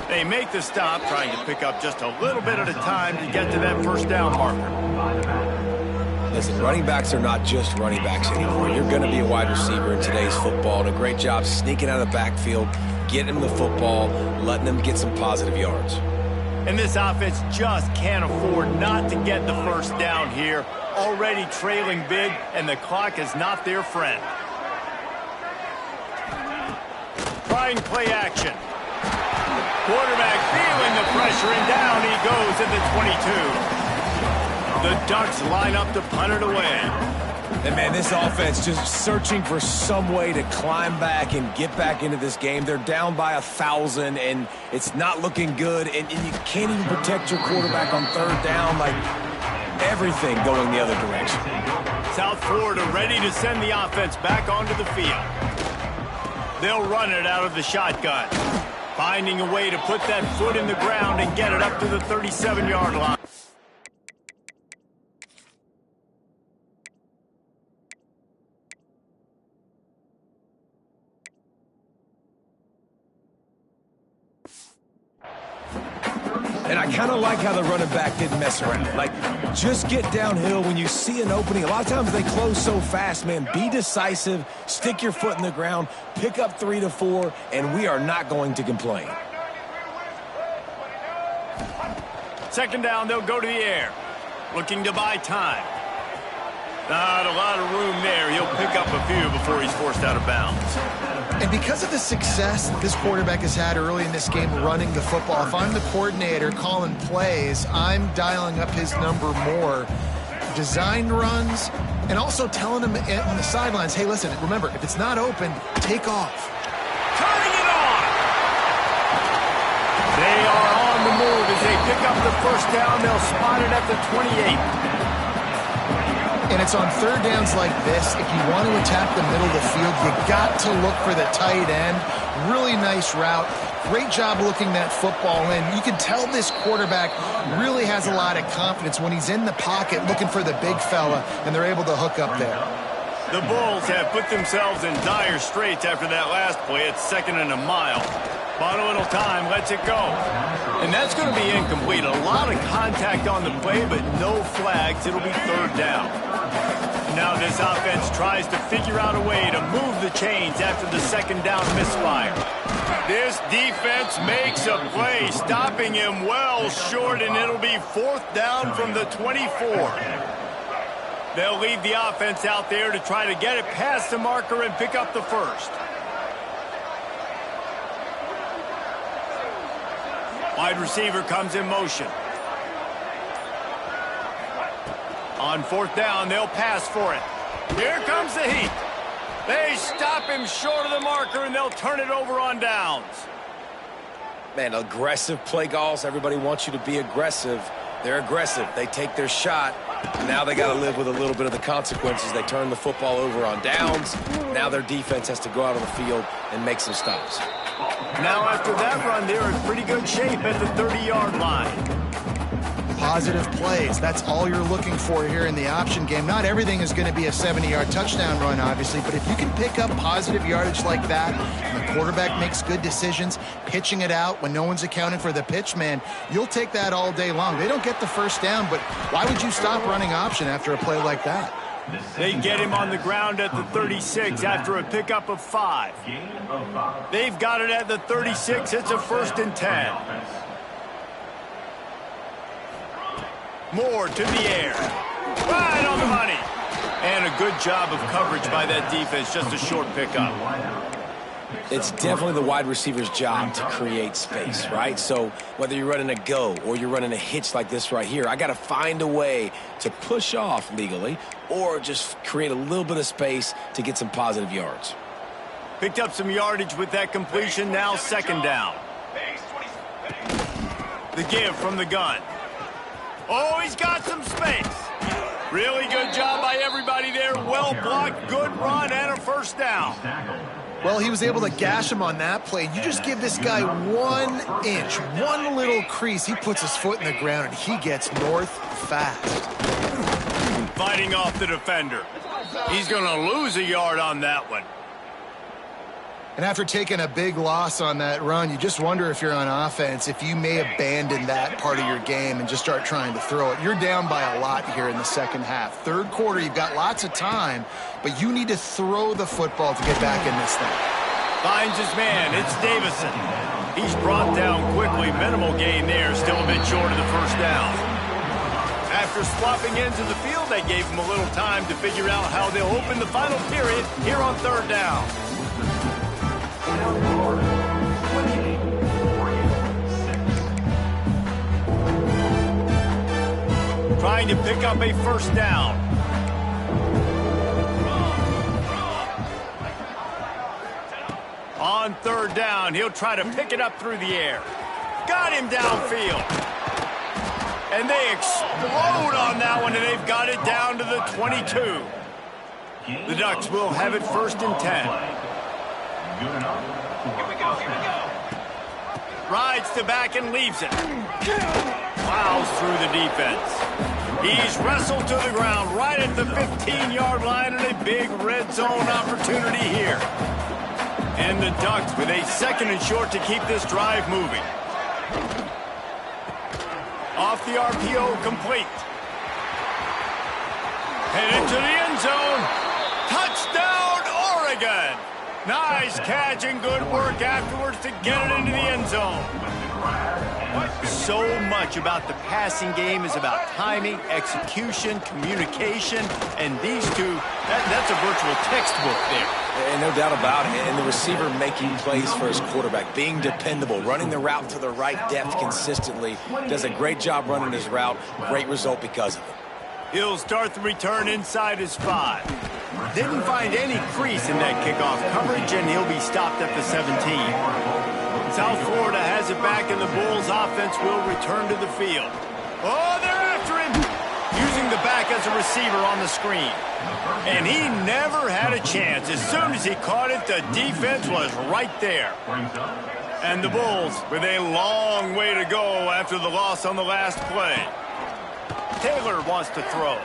They make the stop, trying to pick up just a little bit at a time to get to that first down marker.
Listen, running backs are not just running backs anymore. You're going to be a wide receiver in today's football, and a great job sneaking out of the backfield, getting them the football, letting them get some positive yards.
And this offense just can't afford not to get the first down here. Already trailing big, and the clock is not their friend. Trying play action. Quarterback feeling the pressure, and down he goes at the 22. The Ducks line up to punt it away.
And, man, this offense just searching for some way to climb back and get back into this game. They're down by 1,000, and it's not looking good, and you can't even protect your quarterback on third down. Like, everything going the other direction.
South Florida ready to send the offense back onto the field. They'll run it out of the shotgun. Finding a way to put that foot in the ground and get it up to the 37-yard line.
And I kind of like how the running back didn't mess around. Like, just get downhill when you see an opening. A lot of times they close so fast, man. Be decisive, stick your foot in the ground, pick up 3 to 4, and we are not going to complain.
2nd down, they'll go to the air. Looking to buy time. Not a lot of room there. He'll pick up a few before he's forced out of bounds.
And because of the success this quarterback has had early in this game running the football, if I'm the coordinator calling plays, I'm dialing up his number more. Designed runs, and also telling him on the sidelines, hey, listen, remember, if it's not open, take off.
Turning it on! They are on the move as they pick up the first down. They'll spot it at the 28.
And it's on third downs like this, if you want to attack the middle of the field, you got to look for the tight end. Really nice route. Great job looking that football in. You can tell this quarterback really has a lot of confidence when he's in the pocket looking for the big fella, and they're able to hook up there.
The Bulls have put themselves in dire straits after that last play. It's 2nd and a mile. Bought a little time, lets it go. And that's going to be incomplete. A lot of contact on the play, but no flags. It'll be 3rd down. Now this offense tries to figure out a way to move the chains after the 2nd down misfire. This defense makes a play, stopping him well short, and it'll be 4th down from the 24. They'll leave the offense out there to try to get it past the marker and pick up the first. Wide receiver comes in motion. On 4th down, they'll pass for it. Here comes the heat. They stop him short of the marker, and they'll turn it over on downs.
Man, aggressive play calls. Everybody wants you to be aggressive. They're aggressive. They take their shot. Now they got to live with a little bit of the consequences. They turn the football over on downs. Now their defense has to go out on the field and make some stops.
Now after that run, they're in pretty good shape at the 30-yard line.
Positive plays. That's all you're looking for here in the option game. Not everything is going to be a 70-yard touchdown run, obviously, but if you can pick up positive yardage like that, and the quarterback makes good decisions, pitching it out when no one's accounting for the pitch, man, you'll take that all day long. They don't get the first down, but why would you stop running option after a play like that?
They get him on the ground at the 36 after a pickup of 5. They've got it at the 36. It's a 1st and 10. Moore to the air. Right on the money. And a good job of coverage by that defense. Just a short pickup.
It's definitely the wide receiver's job to create space, right? So whether you're running a go or you're running a hitch like this right here, I got to find a way to push off legally or just create a little bit of space to get some positive yards.
Picked up some yardage with that completion. Now 2nd down. The give from the gun. Oh, he's got some space. Really good job by everybody there. Well blocked, good run, and a 1st down.
Well, he was able to gash him on that play. You just give this guy 1 inch, one little crease. He puts his foot in the ground, and he gets north fast.
Fighting off the defender. He's going to lose a yard on that one.
And after taking a big loss on that run, you just wonder if you're on offense, if you may abandon that part of your game and just start trying to throw it. You're down by a lot here in the 2nd half. 3rd quarter, you've got lots of time, but you need to throw the football to get back in this thing.
Finds his man. It's Davison. He's brought down quickly. Minimal gain there. Still a bit short of the 1st down. After swapping ends of the field, they gave him a little time to figure out how they'll open the final period here on 3rd down. Trying to pick up a 1st down. On 3rd down, he'll try to pick it up through the air. Got him downfield. And they explode on that one, and they've got it down to the 22. The Ducks will have it 1st and 10.
Good enough. Here we go.
Rides to back and leaves it. Plows through the defense. He's wrestled to the ground right at the 15-yard line, and a big red zone opportunity here. And the Ducks with a 2nd and short to keep this drive moving. Off the RPO, complete. And into the end zone. Touchdown, Oregon! Nice catch and good work afterwards to get it into the end zone. So much about the passing game is about timing, execution, communication, and these two, that's a virtual textbook there.
And no doubt about it. And the receiver making plays for his quarterback, being dependable, running the route to the right depth consistently. Does a great job running his route. Great result because of it.
He'll start the return inside his 5. Didn't find any crease in that kickoff coverage, and he'll be stopped at the 17. South Florida has it back, and the Bulls offense will return to the field. Oh, they're after him! Using the back as a receiver on the screen. And he never had a chance. As soon as he caught it, the defense was right there. And the Bulls with a long way to go after the loss on the last play. Taylor wants to throw.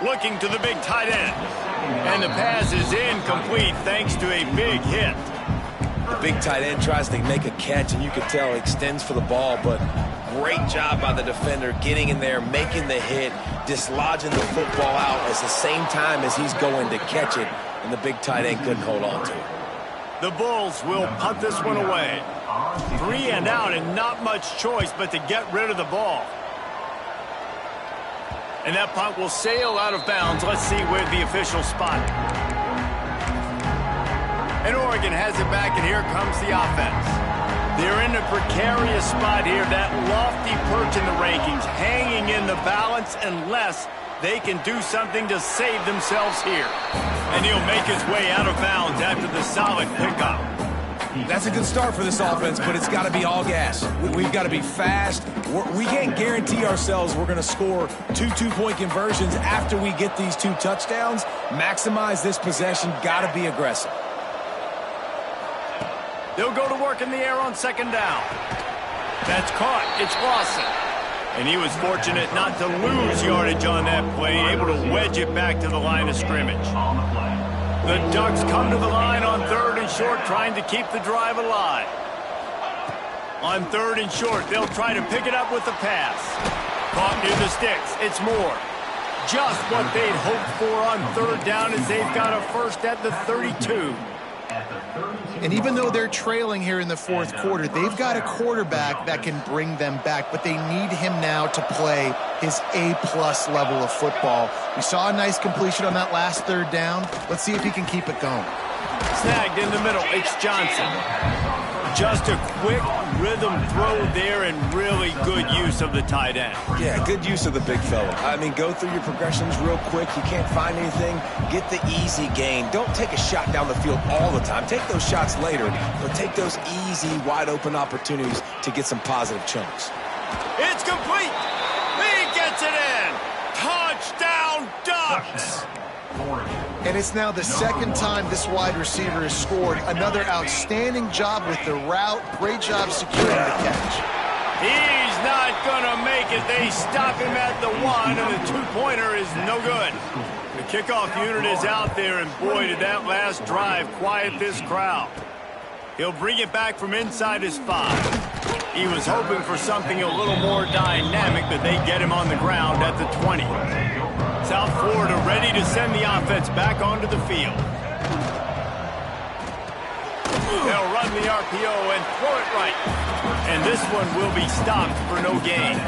Looking to the big tight end. And the pass is incomplete thanks to a big hit.
The big tight end tries to make a catch, and you can tell he extends for the ball, but great job by the defender getting in there, making the hit, dislodging the football out at the same time as he's going to catch it, and the big tight end couldn't hold on to it.
The Bulls will punt this one away. 3 and out, and not much choice but to get rid of the ball. And that punt will sail out of bounds. Let's see where the official spot. And Oregon has it back, and here comes the offense. They're in a precarious spot here. That lofty perch watching the rankings, hanging in the balance unless they can do something to save themselves here. And he'll make his way out of bounds after the solid pickup.
That's a good start for this offense, but it's got to be all gas. We've got to be fast. We can't guarantee ourselves we're going to score 2 two-point conversions after we get these 2 touchdowns. Maximize this possession. Got to be aggressive.
They'll go to work in the air on second down. That's caught. It's Lawson. And he was fortunate not to lose yardage on that play, able to wedge it back to the line of scrimmage. The Ducks come to the line on 3rd and short, trying to keep the drive alive. On 3rd and short, they'll try to pick it up with the pass. Caught near the sticks. It's Moore. Just what they'd hoped for on 3rd down as they've got a first at the 32.
And even though they're trailing here in the 4th quarter, they've got a quarterback that can bring them back, but they need him now to play his A-plus level of football. We saw a nice completion on that last 3rd down. Let's see if he can keep it going.
Snagged in the middle. It's Johnson. Just a quick rhythm throw there and really good use of the tight end.
Yeah, good use of the big fella. I mean, go through your progressions real quick. You can't find anything. Get the easy gain. Don't take a shot down the field all the time. Take those shots later, but take those easy, wide-open opportunities to get some positive chunks.
It's complete. He gets it in. Touchdown, Ducks.
And it's now the 2nd time this wide receiver has scored. Another outstanding job with the route. Great job securing the catch.
He's not going to make it. They stop him at the 1, and the 2-pointer is no good. The kickoff unit is out there, and boy, did that last drive quiet this crowd. He'll bring it back from inside his 5. He was hoping for something a little more dynamic, but they get him on the ground at the 20. South Florida ready to send the offense back onto the field. They'll run the RPO and throw it right. And this one will be stopped for no gain.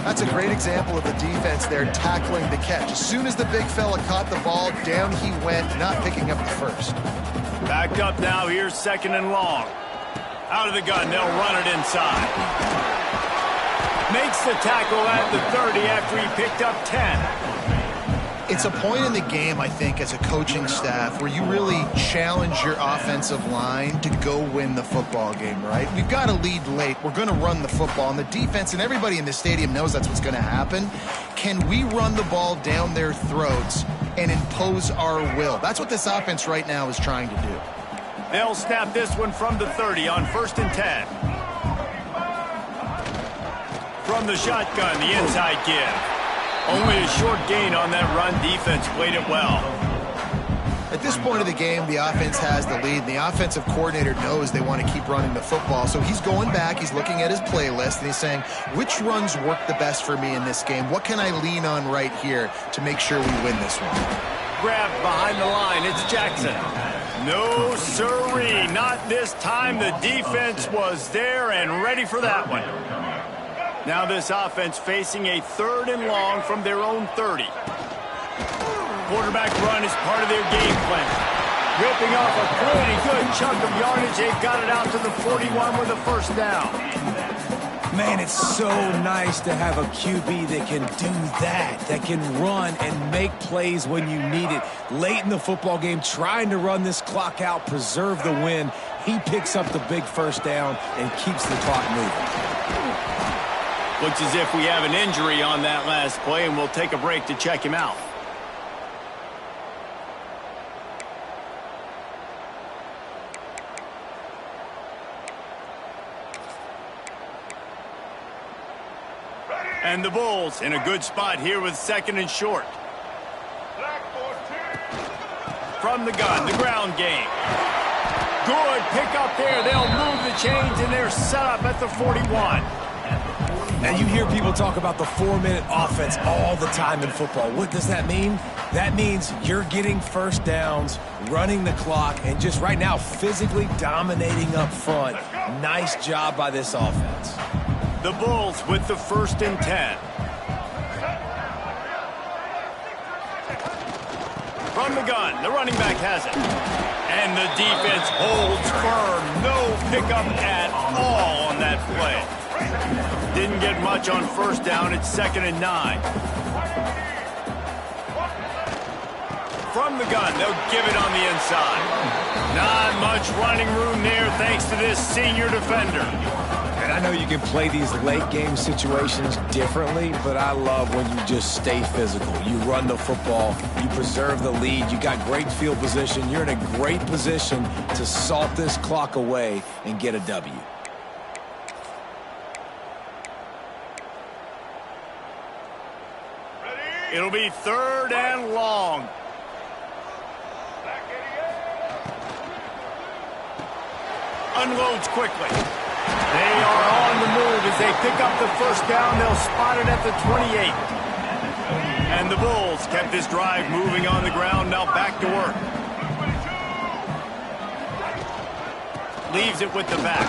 That's a great example of the defense there tackling the catch. As soon as the big fella caught the ball, down he went, not picking up the first.
Backed up now, here's 2nd and long. Out of the gun, they'll run it inside. Makes the tackle at the 30 after he picked up 10.
It's a point in the game, I think, as a coaching staff where you really challenge your offensive line to go win the football game, right? We've got to lead late. We're going to run the football. And the defense and everybody in the stadium knows that's what's going to happen. Can we run the ball down their throats and impose our will? That's what this offense right now is trying to do.
They'll snap this one from the 30 on 1st and 10. From the shotgun, the inside give. Only a short gain on that run. Defense played it well.
At this point of the game, the offense has the lead. And the offensive coordinator knows they want to keep running the football. So he's going back. He's looking at his playlist, and he's saying, which runs work the best for me in this game? What can I lean on right here to make sure we win this one?
Grabbed behind the line. It's Jackson. No, sirree. Not this time. The defense was there and ready for that one. Now this offense facing a 3rd and long from their own 30. Quarterback run is part of their game plan. Ripping off a pretty good chunk of yardage. They've got it out to the 41 with a first down.
Man, it's so nice to have a QB that can do that can run and make plays when you need it. Late in the football game, trying to run this clock out, preserve the win. He picks up the big first down and keeps the clock moving.
Looks as if we have an injury on that last play, and we'll take a break to check him out. And the Bulls in a good spot here with 2nd and short. From the gun, the ground game. Good pick up there. They'll move the chains, and they're set up at the 41.
Now, you hear people talk about the 4-minute offense all the time in football. What does that mean? That means you're getting first downs, running the clock, and just right now physically dominating up front. Nice job by this offense.
The Bulls with the 1st and 10. From the gun, the running back has it. And the defense holds firm. No pickup at all on that play. Didn't get much on first down. It's 2nd and 9. From the gun, they'll give it on the inside. Not much running room there thanks to this senior defender.
And I know you can play these late-game situations differently, but I love when you just stay physical. You run the football, you preserve the lead, you got great field position, you're in a great position to salt this clock away and get a W.
It'll be 3rd and long. Unloads quickly. They are on the move as they pick up the first down. They'll spot it at the 28. And the Bulls kept this drive moving on the ground. Now back to work. Leaves it with the back.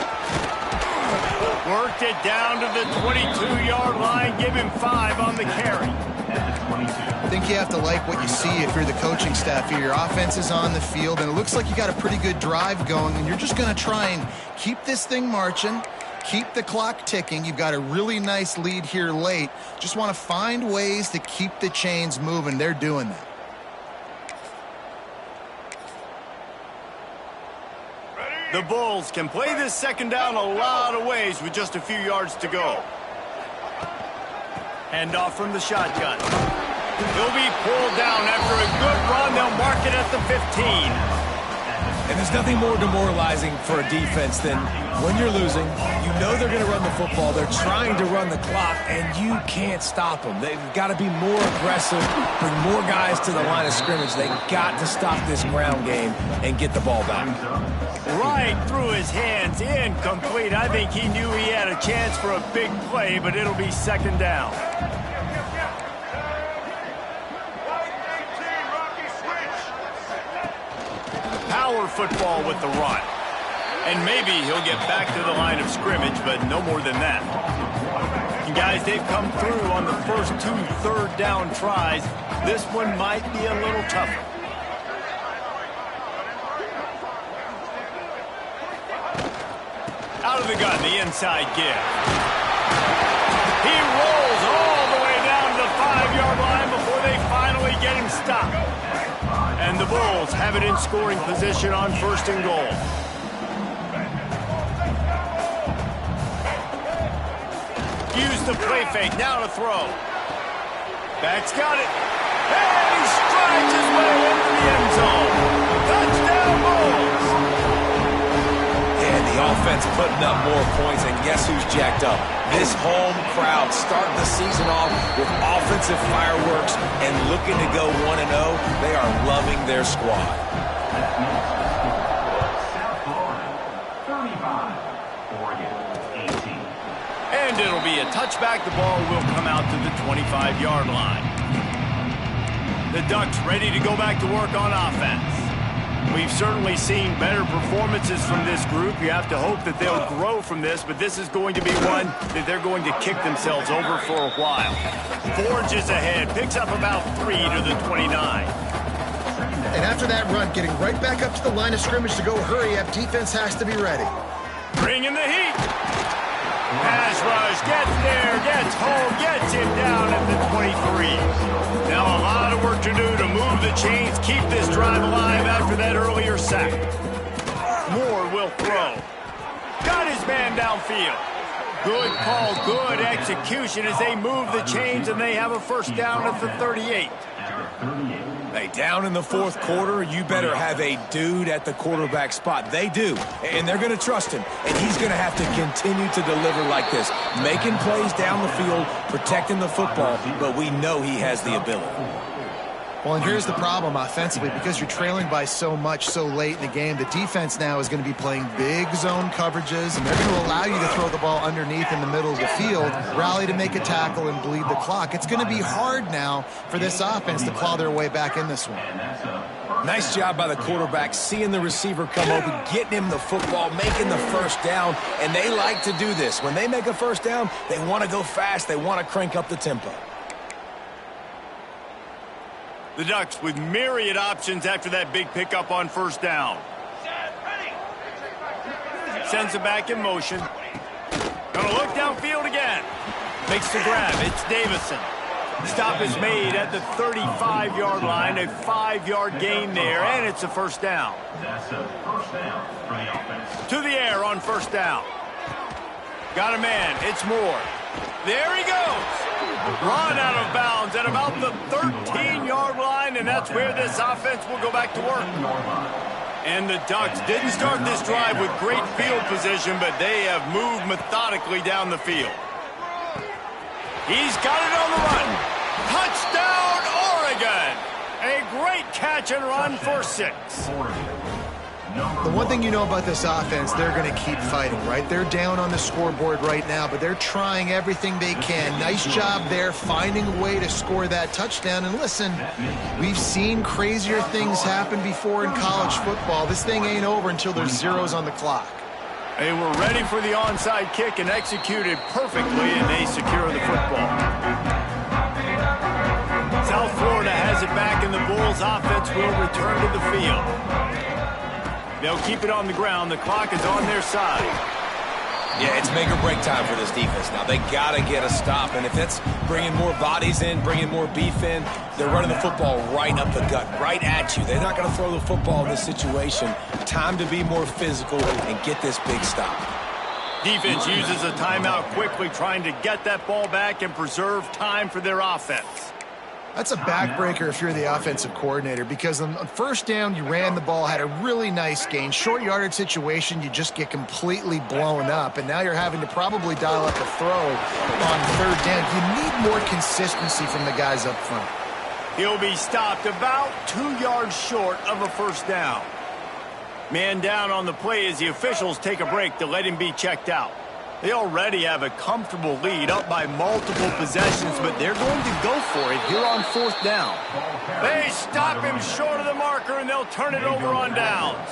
Worked it down to the 22-yard line. Give him 5 on the carry.
I think you have to like what you see if you're the coaching staff here. Your offense is on the field, and it looks like you got a pretty good drive going, and you're just going to try and keep this thing marching, keep the clock ticking. You've got a really nice lead here late. Just want to find ways to keep the chains moving. They're doing that.
The Bulls can play this second down a lot of ways with just a few yards to go. Hand off from the shotgun. He'll be pulled down after a good run. They'll mark it at the 15.
And there's nothing more demoralizing for a defense than when you're losing, you know they're going to run the football, they're trying to run the clock, and you can't stop them. They've got to be more aggressive, bring more guys to the line of scrimmage. They've got to stop this ground game and get the ball back.
Right through his hands, incomplete. I think he knew he had a chance for a big play, but it'll be 2nd down. Power football with the run. And maybe he'll get back to the line of scrimmage, but no more than that. And guys, they've come through on the first 2 third down tries. This one might be a little tougher. Out of the gun, the inside give. He rolls all the way down to the 5-yard line before they finally get him stopped. And the Bulls have it in scoring position on 1st and goal. Use the play fake, now to throw. Back's got it. And he strides his way into the end zone. Touchdown, Bulls!
And the offense putting up more points, and guess who's jacked up? This home crowd starting the season off with offensive fireworks and looking to go 1-0. They are loving their squad.
South Florida, 35, Oregon, 18.
And it'll be a touchback. The ball will come out to the 25-yard line. The Ducks ready to go back to work on offense. We've certainly seen better performances from this group. You have to hope that they'll grow from this, but this is going to be one that they're going to kick themselves over for a while. Forges ahead, picks up about 3 to the 29.
And after that run, getting right back up to the line of scrimmage to go hurry up, defense has to be ready.
Bringing the heat. Pass rush, gets there, gets home, gets him down at the 23. Now a lot of work to do to move the chains, keep this drive alive after that earlier sack. Moore will throw. Got his man downfield. Good call, good execution as they move the chains, and they have a first down at the 38.
Hey, down in the 4th quarter, you better have a dude at the quarterback spot. They do, and they're going to trust him, and he's going to have to continue to deliver like this, making plays down the field, protecting the football, but we know he has the ability.
Well, and here's the problem offensively. Because you're trailing by so much so late in the game, the defense now is going to be playing big zone coverages, and they're going to allow you to throw the ball underneath in the middle of the field, rally to make a tackle, and bleed the clock. It's going to be hard now for this offense to claw their way back in this one.
Nice job by the quarterback, seeing the receiver come open, getting him the football, making the first down, and they like to do this. When they make a first down, they want to go fast. They want to crank up the tempo.
The Ducks with myriad options after that big pickup on first down. Sends it back in motion. Gonna look downfield again. Makes the grab. It's Davison. Stop is made at the 35-yard line. A 5-yard gain there, and it's a first down.
That's a first down for the offense.
To the air on first down. Got a man. It's Moore. There he goes. Run out of bounds at about the 13-yard line, and that's where this offense will go back to work. And the Ducks didn't start this drive with great field position, but they have moved methodically down the field. He's got it on the run. Touchdown, Oregon. A great catch and run for 6.
The one thing you know about this offense, they're going to keep fighting, right? They're down on the scoreboard right now, but they're trying everything they can. Nice job there, finding a way to score that touchdown. And listen, we've seen crazier things happen before in college football. This thing ain't over until there's zeros on the clock.
They were ready for the onside kick and executed perfectly, and they secure the football. South Florida has it back, and the Bulls offense will return to the field. They'll keep it on the ground. The clock is on their side.
Yeah, it's make or break time for this defense. Now, they got to get a stop, and if that's bringing more bodies in, bringing more beef in, they're running the football right up the gut, right at you. They're not going to throw the football in this situation. Time to be more physical and get this big stop.
Defense uses a timeout quickly, trying to get that ball back and preserve time for their offense.
That's a backbreaker if you're the offensive coordinator, because on first down, you ran the ball, had a really nice gain. Short yardage situation, you just get completely blown up, and now you're having to probably dial up a throw on third down. You need more consistency from the guys up front.
He'll be stopped about 2 yards short of a first down. Man down on the play as the officials take a break to let him be checked out. They already have a comfortable lead, up by multiple possessions, but they're going to go for it here on fourth down. They stop him short of the marker, and they'll turn it over on downs.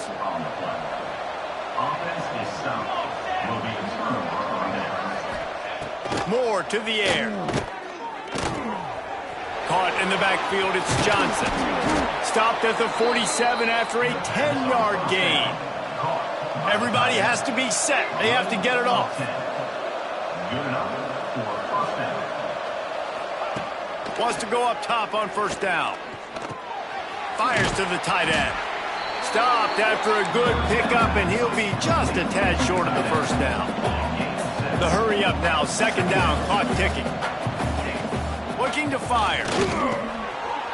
Offense is stopped. Will be a turnover on downs.
Moore to the air. Caught in the backfield, it's Johnson. Stopped at the 47 after a 10-yard gain. Everybody has to be set. They have to get it off.
Good enough for first down.
Wants to go up top on first down. Fires to the tight end. Stopped after a good pickup, and he'll be just a tad short of the first down. The hurry up now, second down, clock ticking. Looking to fire.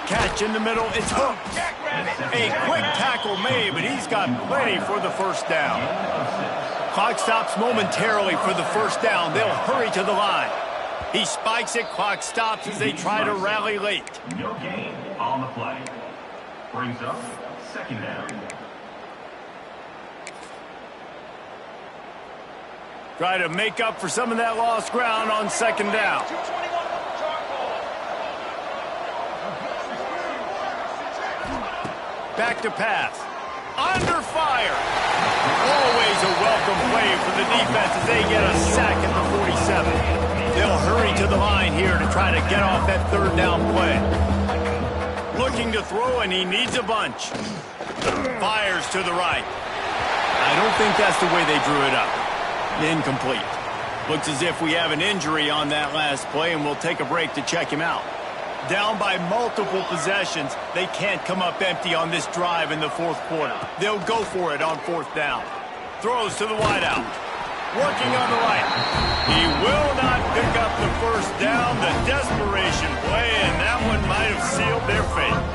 Catch in the middle, it's hooked. A quick tackle made, but he's got plenty for the first down. Clock stops momentarily for the first down. They'll hurry to the line. He spikes it, clock stops as they try to rally late.
No gain on the play. Brings up second down.
Try to make up for some of that lost ground on second down. Back to pass. Under fire. Always a welcome play for the defense as they get a sack at the 47. They'll hurry to the line here to try to get off that third down play. Looking to throw, and he needs a bunch. Fires to the right. I don't think that's the way they drew it up. Incomplete. Looks as if we have an injury on that last play, and we'll take a break to check him out. Down by multiple possessions, they can't come up empty on this drive in the fourth quarter. They'll go for it on fourth down. Throws to the wideout. Working on the right. He will not pick up the first down. The desperation play, and that one might have sealed their fate.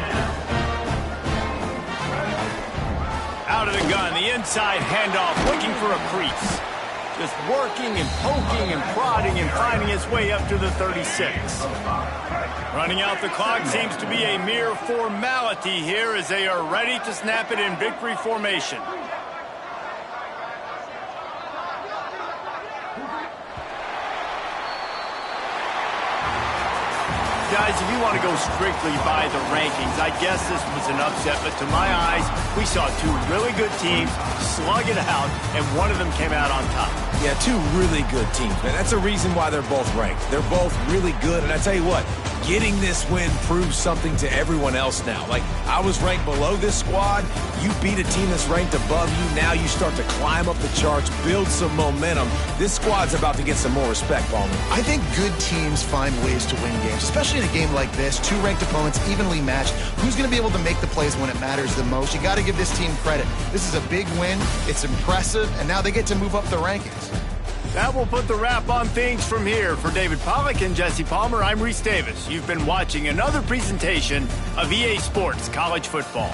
Out of the gun, the inside handoff, looking for a crease. Just working and poking and prodding and finding his way up to the 36. Running out the clock seems to be a mere formality here as they are ready to snap it in victory formation. Guys, if you want to go strictly by the rankings, I guess this was an upset, but to my eyes, we saw two really good teams slug it out, and one of them came out on top.
Yeah, two really good teams, man. That's a reason why they're both ranked. They're both really good, and I tell you what, getting this win proves something to everyone else now. Like, I was ranked below this squad. You beat a team that's ranked above you. Now you start to climb up the charts, build some momentum. This squad's about to get some more respect, Ballman.
I think good teams find ways to win games, especially in a game like this. Two ranked opponents, evenly matched. Who's going to be able to make the plays when it matters the most? You got to give this team credit. This is a big win. It's impressive, and now they get to move up the rankings.
That will put the wrap on things from here. For David Pollack and Jesse Palmer, I'm Reese Davis. You've been watching another presentation of EA Sports College Football.